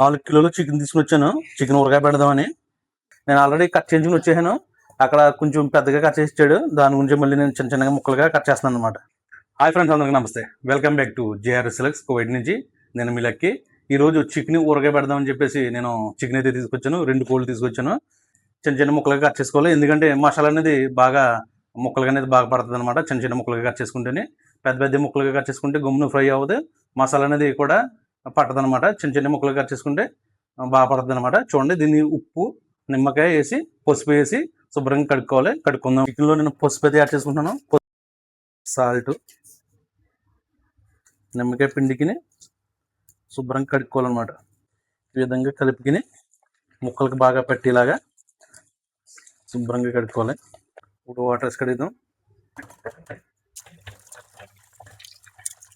4 కిలోలు చికెన్ తీసుకుని వచ్చాను. చికెన్ ఊరగాయ పెడదామని. నేను ఆల్రెడీ కట్ చేయించుకుని వచ్చేసాను. అక్కడ కొంచెం పెద్దగా కట్ చేసి ఇచ్చాడు. దాని గురించి మళ్ళీ నేను చిన్న చిన్నగా ముక్కలుగా కట్ చేస్తున్నాను అనమాట. హాయ్ ఫ్రెండ్స్, అందరికీ నమస్తే. Welcome back to JR selects Kuwait నుంచి. నేను మీ లక్కీ. ఈరోజు చికెన్ ఊరగాయ పెడదామని చెప్పేసి నేను చికెన్ అయితే తీసుకొచ్చాను. 2 కోళ్ళు తీసుకొచ్చాను. చిన్న చిన్న ముక్కలుగా కట్ చేసుకోవాలి. ఎందుకంటే మసాలా అనేది బాగా ముక్కలుగా అనేది బాగా పడుతుంది అనమాట. చిన్న చిన్న ముక్కలుగా కట్ చేసుకుంటేనే. పెద్ద పెద్ద ముక్కలుగా కట్ చేసుకుంటే గుమ్మును ఫ్రై అవ్వదు. మసాలా అనేది కూడా పట్టదు అనమాట. చిన్న చిన్న ముక్కలుగా కట్ చేసుకుంటే బాగా పడుతుంది అనమాట. చూడండి, దీన్ని ఉప్పు, నిమ్మకాయ వేసి, పసుపు వేసి శుభ్రంగా కడుక్కోవాలి. కడుక్కుందాం. చికెన్లో నేను పసుపు అయితే యాడ్ చేసుకుంటున్నాను. సాల్ట్, నిమ్మకాయ పిండికిని శుభ్రంగా కడుక్కోవాలన్నమాట. ఈ విధంగా కలిపికిని ముక్కలకు బాగా పట్టేలాగా శుభ్రంగా కడుక్కోవాలి. ఇప్పుడు వాటర్ వేసి కడుగుదాం.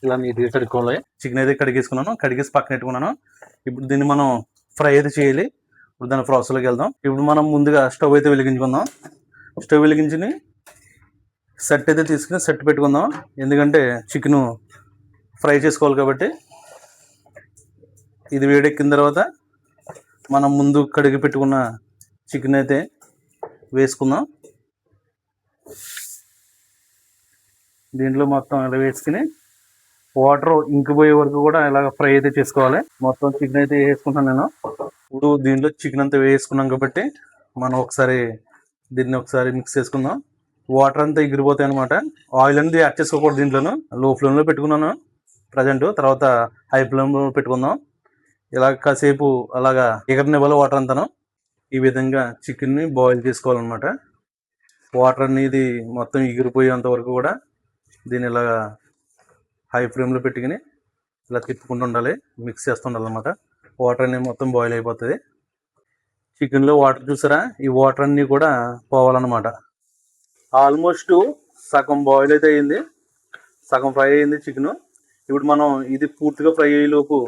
ఇలా నీట్గా కడుక్కోవాలి. చికెన్ అయితే కడిగేసుకున్నాను. కడిగేసి పక్కన పెట్టుకున్నాను. ఇప్పుడు దీన్ని మనం ఫ్రై అయితే చేయాలి. ఇప్పుడు దాని ప్రాసెస్లోకి వెళ్దాం. ఇప్పుడు మనం ముందుగా స్టవ్ అయితే వెలిగించుకుందాం. స్టవ్ వెలిగించి సెట్ అయితే తీసుకుని సెట్ పెట్టుకుందాం. ఎందుకంటే చికెన్ ఫ్రై చేసుకోవాలి కాబట్టి. ఇది వేడెక్కిన తర్వాత మనం ముందు కడిగి పెట్టుకున్న చికెన్ అయితే వేసుకుందాం. దీంట్లో మొత్తం ఇలా వేసుకుని వాటర్ ఇంకిపోయే వరకు కూడా ఇలాగ ఫ్రై అయితే చేసుకోవాలి. మొత్తం చికెన్ అయితే వేసుకుంటాను నేను. ఇప్పుడు దీంట్లో చికెన్ అంతా వేసుకున్నాం కాబట్టి మనం ఒకసారి దీన్ని ఒకసారి మిక్స్ చేసుకుందాం. వాటర్ అంతా ఎగిరిపోతాయి అనమాట. ఆయిల్ అనేది యాడ్ చేసుకోకూడదు దీంట్లోను. లో ఫ్లేమ్లో పెట్టుకున్నాను ప్రజెంట్. తర్వాత హై ఫ్లేమ్లో పెట్టుకుందాం. ఇలా కాసేపు అలాగా ఎగరనివ్వాలి వాటర్ అంతాను. ఈ విధంగా చికెన్ని బాయిల్ చేసుకోవాలన్నమాట. వాటర్ అనేది మొత్తం ఎగిరిపోయేంత వరకు కూడా దీన్ని ఇలాగా హై ఫ్లేమ్లో పెట్టుకుని ఇలా తిప్పుకుంటూ ఉండాలి. మిక్స్ చేస్తుండాలి అనమాట. వాటర్ అనేది మొత్తం బాయిల్ అయిపోతుంది. చికెన్లో వాటర్ చూసారా? ఈ వాటర్ అన్నీ కూడా పోవాలన్నమాట. ఆల్మోస్ట్ సగం బాయిల్ అయితే అయింది, సగం ఫ్రై అయింది చికెన్. ఇప్పుడు మనం ఇది పూర్తిగా ఫ్రై అయ్యేలోపు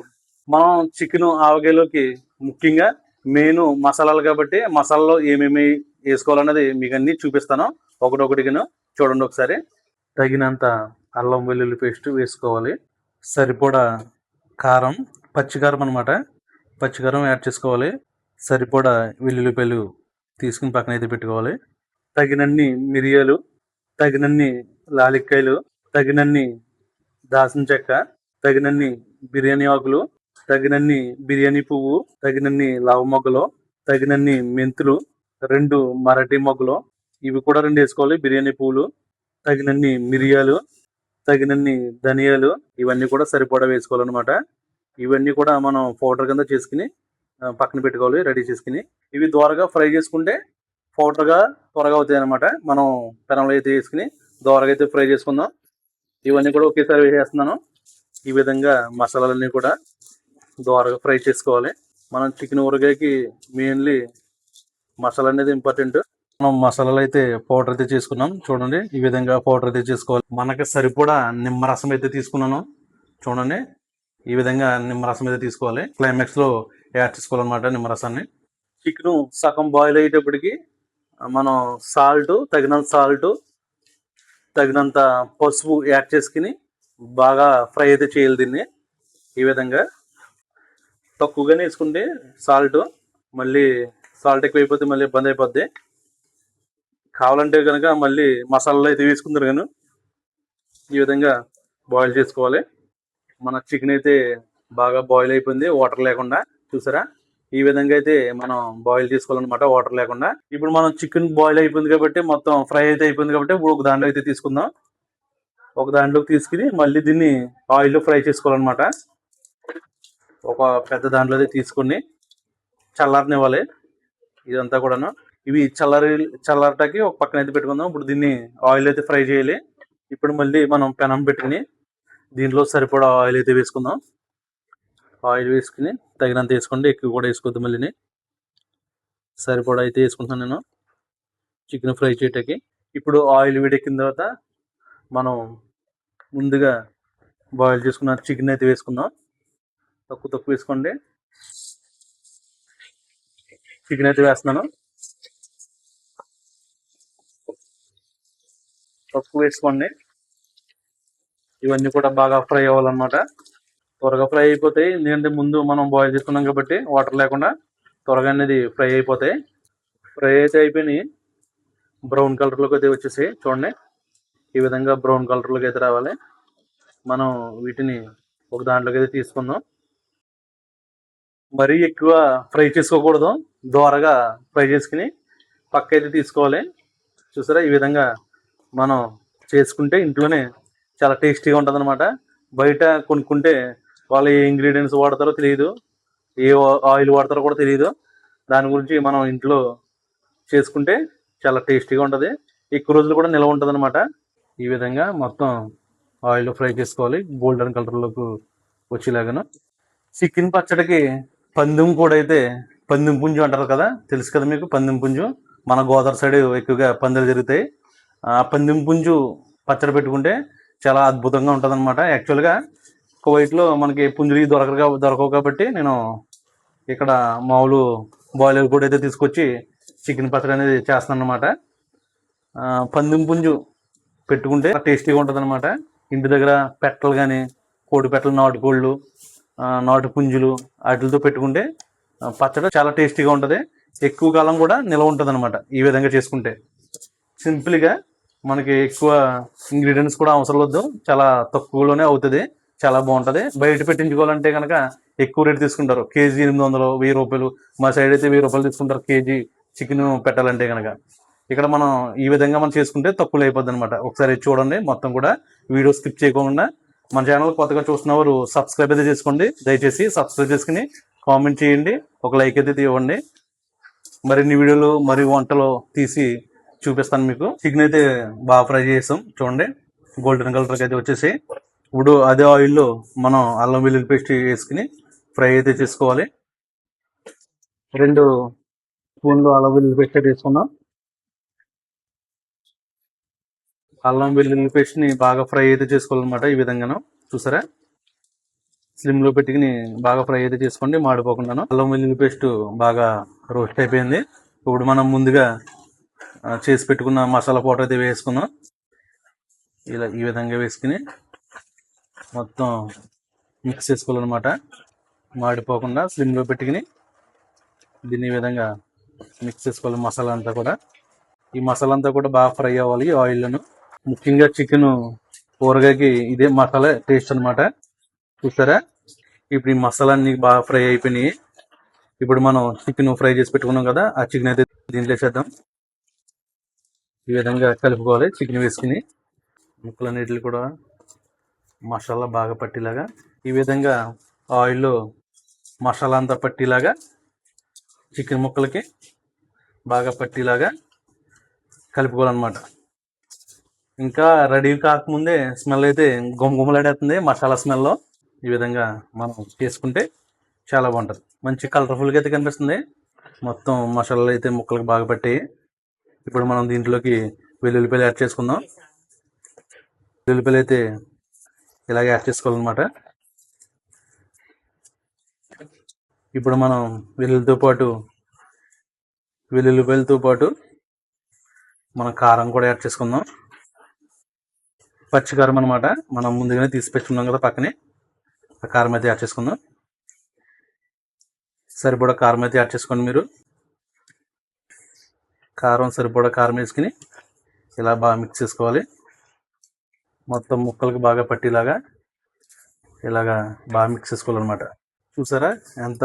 మనం చికెన్ ఆవకాయలోకి ముఖ్యంగా మెయిన్ మసాలాలు కాబట్టి మసాలాలో ఏమేమి వేసుకోవాలన్నది మీకు అన్నీ చూపిస్తాను ఒకటొకటిగాను. చూడండి ఒకసారి. తగినంత అల్లం వెల్లుల్లి పేస్ట్ వేసుకోవాలి. సరిపడా కారం, పచ్చికారం అనమాట. పచ్చికారం యాడ్ చేసుకోవాలి. సరిపడా వెల్లుల్లిపాయలు తీసుకుని పక్కన అయితే పెట్టుకోవాలి. తగినన్ని మిరియాలు, తగినన్ని లాలిక్కాయలు, తగినన్ని దాల్చిన చెక్క, తగినన్ని బిర్యానీ ఆకులు, తగినన్ని బిర్యానీ పువ్వు, తగినన్ని లవంగలు, తగినన్ని మెంతులు, 2 మరాఠీ మొగ్గలు, ఇవి కూడా 2 వేసుకోవాలి. బిర్యానీ పువ్వులు, తగినన్ని మిరియాలు, తగినన్ని ధనియాలు, ఇవన్నీ కూడా సరిపడా వేసుకోవాలన్నమాట. ఇవన్నీ కూడా మనం పౌడర్ కింద చేసుకుని పక్కన పెట్టుకోవాలి, రెడీ చేసుకుని. ఇవి దోరగా ఫ్రై చేసుకుంటే పౌడర్గా త్వరగా అవుతాయి అనమాట. మనం పెనంలో అయితే వేసుకుని దోరగా అయితే ఫ్రై చేసుకుందాం. ఇవన్నీ కూడా ఒకేసారి వేసేస్తున్నాను. ఈ విధంగా మసాలాలన్నీ కూడా దోరగా ఫ్రై చేసుకోవాలి. మనం చికెన్ ఊరగాయకి మెయిన్లీ మసాలా అనేది ఇంపార్టెంట్. మనం మసాలాలు అయితే పౌడర్ అయితే చేసుకున్నాం. చూడండి, ఈ విధంగా పౌడర్ అయితే చేసుకోవాలి. మనకి సరిపడా నిమ్మరసం అయితే తీసుకున్నాను. చూడండి, ఈ విధంగా నిమ్మరసం అయితే తీసుకోవాలి. క్లైమాక్స్ లో యాడ్ చేసుకోవాలన్నమాట నిమ్మరసాన్ని. చికెన్ సగం బాయిల్ అయ్యేటప్పటికి మనం తగినంత సాల్ట్, తగినంత పసుపు యాడ్ చేసుకుని బాగా ఫ్రై అయితే చేయాలి దీన్ని. ఈ విధంగా తక్కువగానే వేసుకుంటే సాల్ట్, మళ్ళీ సాల్ట్ ఎక్కువ అయిపోతే మళ్ళీ ఇబ్బంది అయిపోద్ది. కావాలంటే కనుక మళ్ళీ మసాలాలు అయితే వేసుకుంటారు. కానీ ఈ విధంగా బాయిల్ చేసుకోవాలి. మన చికెన్ అయితే బాగా బాయిల్ అయిపోయింది, వాటర్ లేకుండా. చూసారా? ఈ విధంగా అయితే మనం బాయిల్ చేసుకోవాలన్నమాట, వాటర్ లేకుండా. ఇప్పుడు మనం చికెన్ బాయిల్ అయిపోయింది కాబట్టి, మొత్తం ఫ్రై అయితే అయిపోయింది కాబట్టి, ఇప్పుడు ఒక దాంట్లో అయితే తీసుకుందాం. ఒక దాంట్లోకి తీసుకుని మళ్ళీ దీన్ని ఆయిల్లో ఫ్రై చేసుకోవాలన్నమాట. ఒక పెద్ద దాంట్లో అయితే తీసుకుని చల్లారనివ్వాలి ఇదంతా కూడాను. ఇవి చల్లారటానికి ఒక పక్కన అయితే పెట్టుకుందాం. ఇప్పుడు దీన్ని ఆయిల్ అయితే ఫ్రై చేయాలి. ఇప్పుడు మళ్ళీ మనం పెనం పెట్టుకుని దీంట్లో సరిపడా ఆయిల్ అయితే వేసుకుందాం. ఆయిల్ వేసుకుని తగినంత వేసుకోండి, ఎక్కువ కూడా వేసుకోవద్దు. మళ్ళీ సరిపడా అయితే వేసుకుంటాను నేను చికెన్ ఫ్రై చేయటానికి. ఇప్పుడు ఆయిల్ వేడెక్కిన తర్వాత మనం ముందుగా బాయిల్ చేసుకున్న చికెన్ అయితే వేసుకుందాం. తక్కువ వేసుకోండి. చికెన్ అయితే వేస్తున్నాను. తక్కువ వేసుకోండి. ఇవన్నీ కూడా బాగా ఫ్రై అవ్వాలన్నమాట. త్వరగా ఫ్రై అయిపోతాయి. ఎందుకంటే ముందు మనం బాయిల్ చేసుకున్నాం కాబట్టి వాటర్ లేకుండా త్వరగా అనేది ఫ్రై అయిపోతాయి. ఫ్రై అయితే అయిపోయినాయి. బ్రౌన్ కలర్లోకి అయితే వచ్చేసి చూడండి, ఈ విధంగా బ్రౌన్ కలర్లోకి అయితే రావాలి. మనం వీటిని ఒక దాంట్లోకి అయితే తీసుకుందాం. మరీ ఎక్కువ ఫ్రై చేసుకోకూడదు, దోరగా ఫ్రై చేసుకుని పక్క అయితే తీసుకోవాలి. చూసారా, ఈ విధంగా మనం చేసుకుంటే ఇంట్లోనే చాలా టేస్టీగా ఉంటుంది అనమాట. బయట కొనుక్కుంటే వాళ్ళు ఏ ఇంగ్రీడియంట్స్ వాడతారో తెలియదు, ఏ ఆయిల్ వాడతారో కూడా తెలియదు. దాని గురించి మనం ఇంట్లో చేసుకుంటే చాలా టేస్టీగా ఉంటుంది, ఎక్కువ రోజులు కూడా నిల్వ ఉంటుంది అనమాట. ఈ విధంగా మొత్తం ఆయిల్లో ఫ్రై చేసుకోవాలి, గోల్డెన్ కలర్లోకి వచ్చేలాగాను. చికెన్ పచ్చడికి పందెం కూడా అయితే, పందెం పుంజు అంటారు కదా, తెలుసు కదా మీకు పందెం పుంజు. మన గోదావరి సైడ్ ఎక్కువగా పందెలు జరుగుతాయి. ఆ పందెం పుంజు పచ్చడి పెట్టుకుంటే చాలా అద్భుతంగా ఉంటుంది అనమాట. యాక్చువల్గా కువైట్లో మనకి పుంజులు దొరకవు కాబట్టి నేను ఇక్కడ మామూలు బాయిలర్ కూడా అయితే తీసుకొచ్చి చికెన్ పచ్చడి అనేది చేస్తాను అనమాట. పందెం పుంజు పెట్టుకుంటే టేస్టీగా ఉంటుంది అనమాట. ఇంటి దగ్గర పెట్టలు కానీ, కోడి పెట్టలు, నాటుకోళ్ళు, నాటు పుంజులు వాటితో పెట్టుకుంటే పచ్చడి చాలా టేస్టీగా ఉంటుంది, ఎక్కువ కాలం కూడా నిల్వ ఉంటుంది అనమాట. ఈ విధంగా చేసుకుంటే సింపుల్గా మనకి ఎక్కువ ఇంగ్రీడియంట్స్ కూడా అవసరం లేదు, చాలా తక్కువలోనే అవుతుంది, చాలా బాగుంటుంది. బయట పెట్టించుకోవాలంటే కనుక ఎక్కువ రేట్ తీసుకుంటారు, కేజీ 800, 1000 రూపాయలు. మా సైడ్ అయితే 1000 రూపాయలు తీసుకుంటారు కేజీ చికెన్ పెట్టాలంటే కనుక. ఇక్కడ మనం ఈ విధంగా మనం చేసుకుంటే తక్కువలో అయిపోద్ది అనమాట. ఒకసారి చూడండి మొత్తం కూడా, వీడియో స్కిప్ చేయకుండా. మన ఛానల్ కొత్తగా చూస్తున్నవారు సబ్స్క్రైబ్ అయితే చేసుకోండి, దయచేసి సబ్స్క్రైబ్ చేసుకుని కామెంట్ చేయండి, ఒక లైక్ అయితే ఇవ్వండి. మరిన్ని వీడియోలు మరి వంటలు తీసి చూపిస్తాను మీకు. చికెన్ అయితే బాగా ఫ్రై చేసాం చూడండి, గోల్డెన్ కలర్కి అయితే వచ్చేసి. ఇప్పుడు అదే ఆయిల్లో మనం అల్లం వెల్లుల్లి పేస్ట్ వేసుకుని ఫ్రై అయితే చేసుకోవాలి. 2 స్పూన్లు అల్లం వెల్లుల్లి పేస్ట్ అయితే వేసుకున్నాం. అల్లం వెల్లుల్లి పేస్ట్ ని బాగా ఫ్రై అయితే చేసుకోవాలన్నమాట. ఈ విధంగాను చూసారా, స్లిమ్ లో పెట్టుకుని బాగా ఫ్రై అయితే చేసుకోండి, మాడిపోకుండాను. అల్లం వెల్లుల్లి పేస్ట్ బాగా రోస్ట్ అయిపోయింది. ఇప్పుడు మనం ముందుగా చేసి పెట్టుకున్న మసాలా పౌడర్ అయితే వేసుకున్నాం. ఇలా ఈ విధంగా వేసుకుని మొత్తం మిక్స్ చేసుకోవాలన్నమాట, మాడిపోకుండా స్లిమ్లో పెట్టుకుని దీన్ని ఈ విధంగా మిక్స్ చేసుకోవాలి. మసాలా అంతా కూడా, ఈ మసాలా అంతా కూడా బాగా ఫ్రై అవ్వాలి ఆయిల్లోను. ముఖ్యంగా చికెన్ కూరగాయకి ఇదే మసాలా టేస్ట్ అనమాట. చూసారా, ఇప్పుడు ఈ మసాలా అన్ని బాగా ఫ్రై అయిపోయినాయి. ఇప్పుడు మనం చికెన్ ఫ్రై చేసి పెట్టుకున్నాం కదా, ఆ చికెన్ అయితే దీంట్లో వేసేద్దాం. ఈ విధంగా కలుపుకోవాలి చికెన్ వేసుకుని, ముక్కలన్నిటిని కూడా మసాలా బాగా పట్టేలాగా ఈ విధంగా ఆయిల్లో మసాలా అంతా పట్టేలాగా, చికెన్ ముక్కలకి బాగా పట్టేలాగా కలుపుకోవాలన్నమాట. ఇంకా రెడీ కాకముందే స్మెల్ అయితే గుమగుమలాడేస్తుంది, మసాలా స్మెల్లో. ఈ విధంగా మనం చేసుకుంటే చాలా బాగుంటుంది, మంచి కలర్ఫుల్గా అయితే కనిపిస్తుంది. మొత్తం మసాలాలు అయితే ముక్కలకు బాగా పట్టాయి. ఇప్పుడు మనం దీంట్లోకి వెల్లుల్లిపాయలు యాడ్ చేసుకుందాం. వెల్లుల్లిపాయలు అయితే ఇలాగే యాడ్ చేసుకోవాలన్నమాట. ఇప్పుడు మనం వెల్లుల్లిపాయలతో పాటు మనం కారం కూడా యాడ్ చేసుకుందాం. పచ్చికారం అనమాట, మనం ముందుగానే తీసి పెట్టుకున్నాం కదా పక్కనే, ఆ కారం అయితే యాడ్ చేసుకుందాం. సరిపడా కారం అయితే యాడ్ చేసుకోండి మీరు. సరిపడా కారం వేసుకుని ఇలా బాగా మిక్స్ చేసుకోవాలి. మొత్తం ముక్కలకు బాగా పట్టేలాగా ఇలాగా బాగా మిక్స్ చేసుకోవాలన్నమాట. చూసారా ఎంత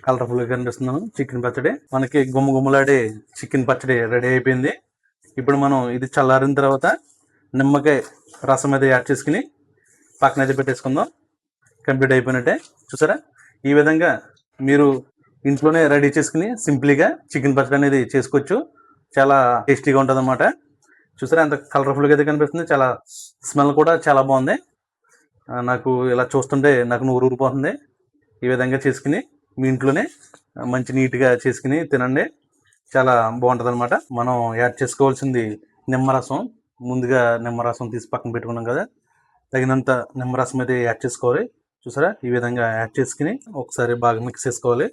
కలర్ఫుల్గా కనిపిస్తున్నాను. చికెన్ పచ్చడి మనకి గుమ్మలాడే చికెన్ పచ్చడి రెడీ అయిపోయింది. ఇప్పుడు మనం ఇది చల్లారిన తర్వాత నిమ్మకాయ రసం అయితే యాడ్ చేసుకుని పక్కన అయితే పెట్టేసుకుందాం. కంప్లీట్ అయిపోయినట్టే. చూసారా, ఈ విధంగా మీరు ఇంట్లోనే రెడీ చేసుకుని సింపుల్గా చికెన్ పచ్చడి అనేది చేసుకోవచ్చు, చాలా టేస్టీగా ఉంటుంది అన్నమాట. చూసారా ఎంత కలర్ఫుల్గా అయితే కనిపిస్తుంది, చాలా స్మెల్ కూడా చాలా బాగుంది. నాకు ఇలా చూస్తుంటే నాకు నూరు ఊరిపోతుంది. ఈ విధంగా చేసుకుని మీ ఇంట్లోనే మంచి నీట్గా చేసుకుని తినండి, చాలా బాగుంటుంది అనమాట. మనం యాడ్ చేసుకోవాల్సింది నిమ్మరసం. ముందుగా నిమ్మరసం తీసి పక్కన పెట్టుకున్నాం కదా, తగినంత నిమ్మరసం అయితే యాడ్ చేసుకోవాలి. చూసారా, ఈ విధంగా యాడ్ చేసుకుని ఒకసారి బాగా మిక్స్ చేసుకోవాలి.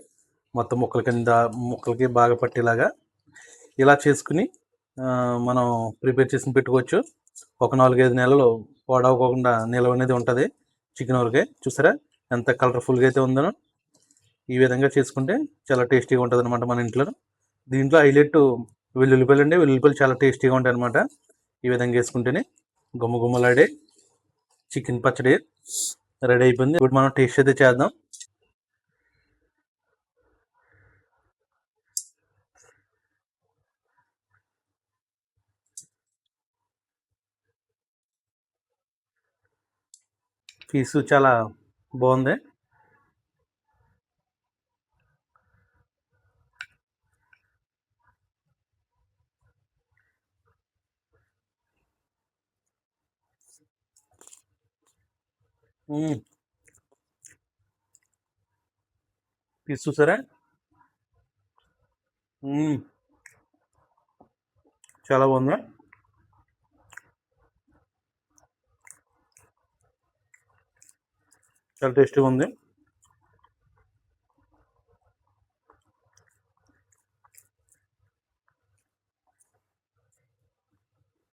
మొత్తం ముక్కలకి బాగా పట్టేలాగా ఇలా చేసుకుని మనం ప్రిపేర్ చేసి పెట్టుకోవచ్చు. ఒక 4-5 నెలలు పాడవకుండా నిల్వ అనేది ఉంటుంది చికెన్ వరకే. చూసారా, ఎంత కలర్ఫుల్గా అయితే ఉందో. ఈ విధంగా చేసుకుంటే చాలా టేస్టీగా ఉంటుంది అనమాట మన ఇంట్లో. దీంట్లో హైలైట్ వెల్లుల్లిపాయలు అండి. వెల్లుల్లిపాయలు చాలా టేస్టీగా ఉంటాయి అనమాట. ఈ విధంగా వేసుకుంటేనే గుమ్మగుమ్మలాడే చికెన్ పచ్చడి రెడీ అయిపోయింది. ఇప్పుడు మనం టేస్ట్ అయితే చేద్దాం. పీసు చాలా బాగుంది. పీస్ చూసారా? చాలా బాగుంది. చాలా టేస్టీగా ఉంది.